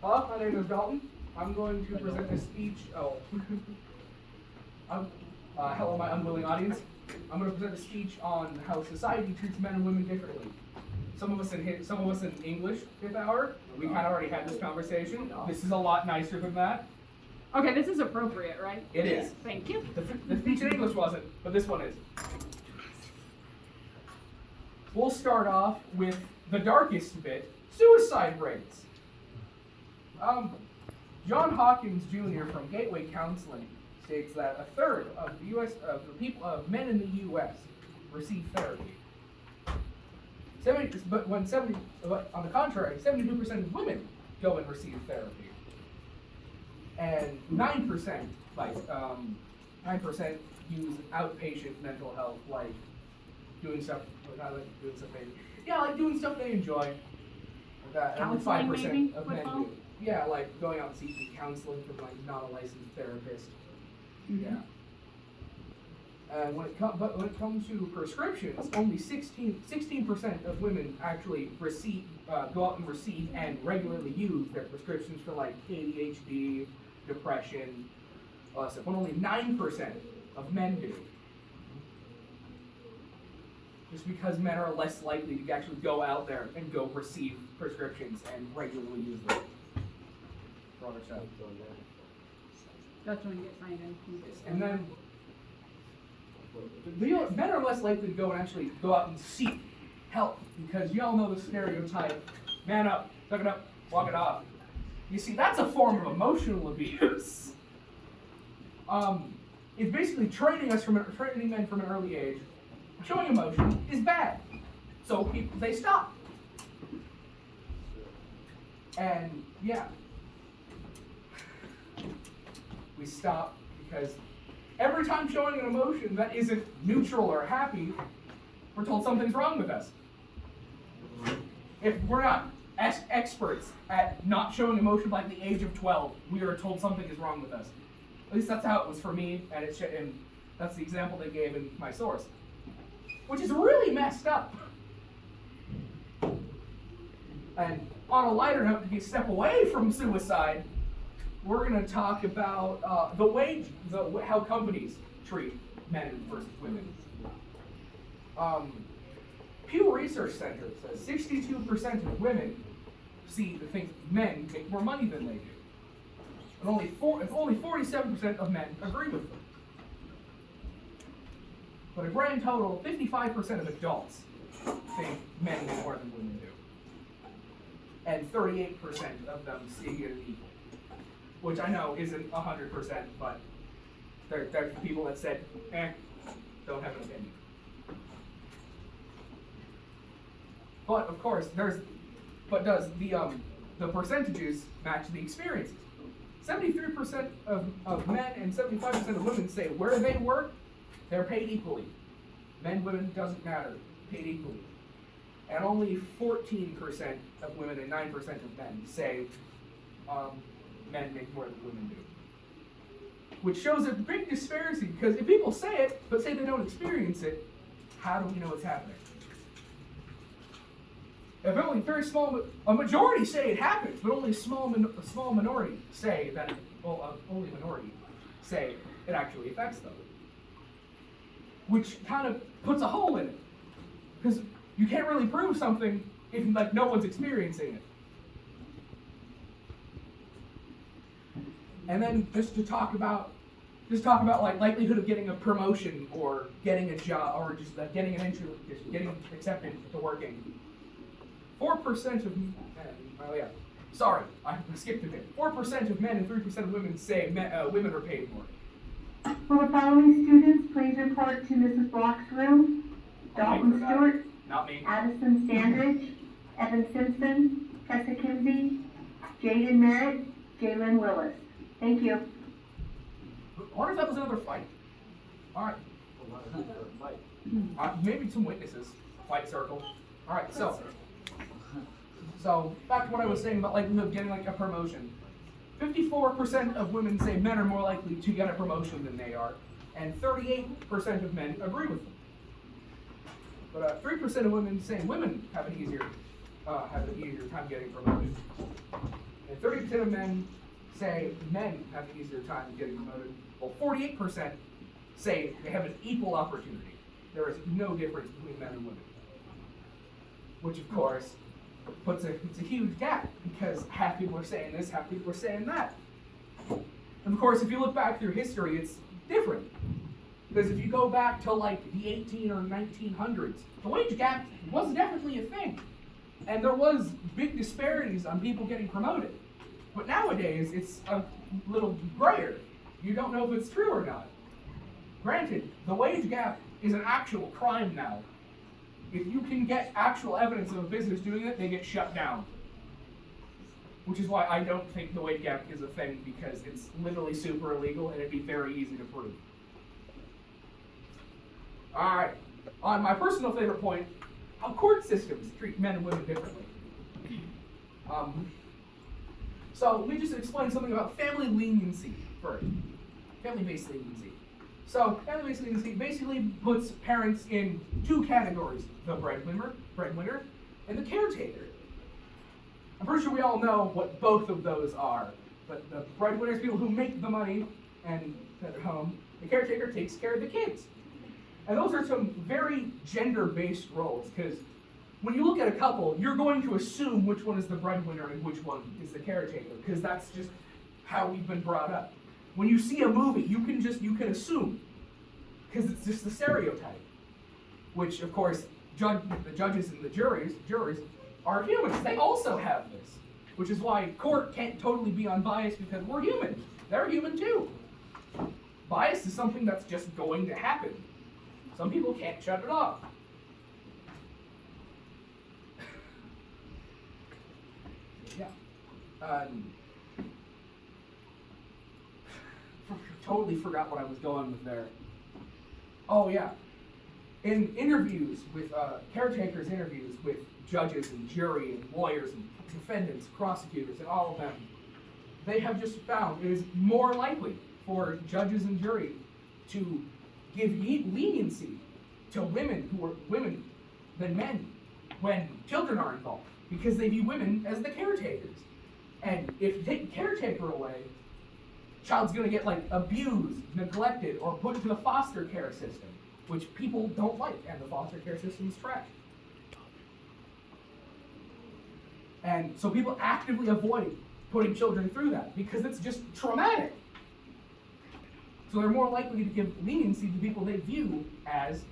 Hello, my name is Dalton. I'm going to present a speech. Hello, my unwilling audience. I'm going to present a speech on how society treats men and women differently. Some of us in English fifth hour. We kind of already had this conversation. This is a lot nicer than that. Okay, this is appropriate, right? It is. Thank you. The speech in English wasn't, but this one is. We'll start off with the darkest bit: suicide rates. John Hawkins Jr. from Gateway Counseling states that a third of the men in the U.S. receive therapy. But on the contrary, 72% of women go and receive therapy, and 9%, 9% use outpatient mental health, like doing stuff. Like doing stuff they enjoy. Like that. And Counseling, 5% maybe, of would men fall? do. Yeah, like going out and seeking counseling from like not a licensed therapist. Mm-hmm. Yeah. And when it comes to prescriptions, only 16% of women actually go out and receive and regularly use their prescriptions for like ADHD, depression, all that stuff. When only 9% of men do. Just because men are less likely to actually go out there and go receive prescriptions and regularly use them. That's when you get signed in. And then men are less likely to go and actually go out and seek help because y'all know the stereotype: man up, suck it up, walk it off. You see, that's a form of emotional abuse. It's basically training men from an early age. Showing emotion is bad, so they stop. And yeah, we stop because every time showing an emotion that isn't neutral or happy, we're told something's wrong with us. If we're not experts at not showing emotion by the age of 12, we are told something is wrong with us. At least that's how it was for me, and that's the example they gave in my source, which is really messed up. And on a lighter note, to step away from suicide, we're going to talk about how companies treat men versus women. Pew Research Center says 62% of women think men make more money than they do. And only 47% of men agree with them. But a grand total, 55% of adults think men make more than women do. And 38% of them see it as equal. Which I know isn't 100%, but there's people that said, don't have an opinion. But of course, does the percentages match the experiences? 73% of men and 75% of women say where they work, they're paid equally. Men, women, doesn't matter, paid equally. And only 14% of women and 9% of men say men make more than women do. Which shows a big disparity, because if people say it, but say they don't experience it, how do we know it's happening? If only a majority say it happens, but only a small minority say that, only a minority say it actually affects them. Which kind of puts a hole in it. Because you can't really prove something if no one's experiencing it. And then just talk about likelihood of getting a promotion or getting a job or just getting an entry, just getting accepted to working. 4% of sorry, I skipped a bit. 4% of men and 3% of women say women are paid more. Will the following students please report to Mrs. Block's room? Dalton Stewart, Not me. Addison Standridge, Evan Simpson, Tessa Kinsey, Jaden Merritt, Jalen Willis. Thank you. I wonder if that was another fight. All right. Maybe some witnesses. Fight circle. All right. So back to what I was saying about likelihood of getting a promotion. 54% of women say men are more likely to get a promotion than they are, and 38% of men agree with them. But 3% of women say women have an easier time getting promoted. And 30% of men say men have an easier time getting promoted, while 48% say they have an equal opportunity. There is no difference between men and women. Which, of course, it's a huge gap, because half people are saying this, half people are saying that. And of course, if you look back through history, it's different. Because if you go back to like the 18 or 1900s, the wage gap was definitely a thing. And there was big disparities on people getting promoted. But nowadays, it's a little grayer. You don't know if it's true or not. Granted, the wage gap is an actual crime now. If you can get actual evidence of a business doing it, they get shut down. Which is why I don't think the wage gap is a thing, because it's literally super illegal and it'd be very easy to prove. Alright, on my personal favorite point, how court systems treat men and women differently. So let me just explain something about family leniency first. Family-based leniency. So family-based leniency basically puts parents in two categories: the breadwinner, and the caretaker. I'm pretty sure we all know what both of those are. But the breadwinner is people who make the money and at home. The caretaker takes care of the kids. And those are some very gender-based roles, because when you look at a couple, you're going to assume which one is the breadwinner and which one is the caretaker, because that's just how we've been brought up. When you see a movie, you can assume, because it's just the stereotype. Which, of course, the judges and the juries are humans. They also have this, which is why court can't totally be unbiased, because we're human. They're human too. Bias is something that's just going to happen. Some people can't shut it off. Yeah. Totally forgot what I was going with there. Oh yeah. In interviews with caretakers, interviews with judges and jury and lawyers and defendants, prosecutors, and all of them, they have just found it is more likely for judges and jury to give leniency to women who are women than men when children are involved, because they view women as the caretakers. And if you take the caretaker away, child's gonna get like abused, neglected, or put into the foster care system, which people don't like, and the foster care system is trash. And so people actively avoid putting children through that because it's just traumatic. So they're more likely to give leniency to people they view as